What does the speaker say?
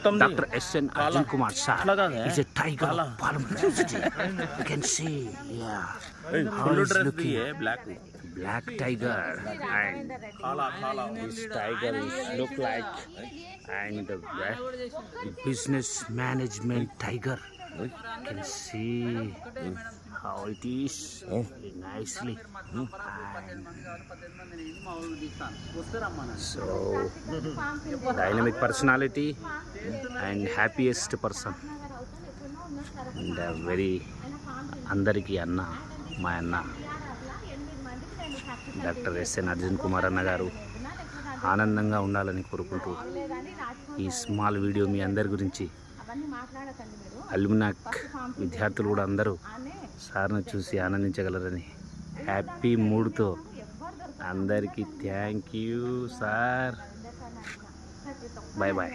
Dr. S.N. Arjun Kumar sir is a tiger of Parliament University. You can see, yeah, how he's looking. Black tiger, and this tiger is look like, and the business management tiger. You can see how it is very nicely. And so dynamic personality and happiest person, and very andariki anna మా అన్న doctor SN Arjun Kumar అన్న గారు ఆనందంగా ఉండాలని కోరుకుంటూ ఈ small video మీ అందరి గురించి అల్యూమినాక్ విద్యార్థులు కూడా అందరూ సార్ను చూసి ఆనందించగలరని హ్యాపీ మూడ్తో అందరికీ thank you sir. Bye bye.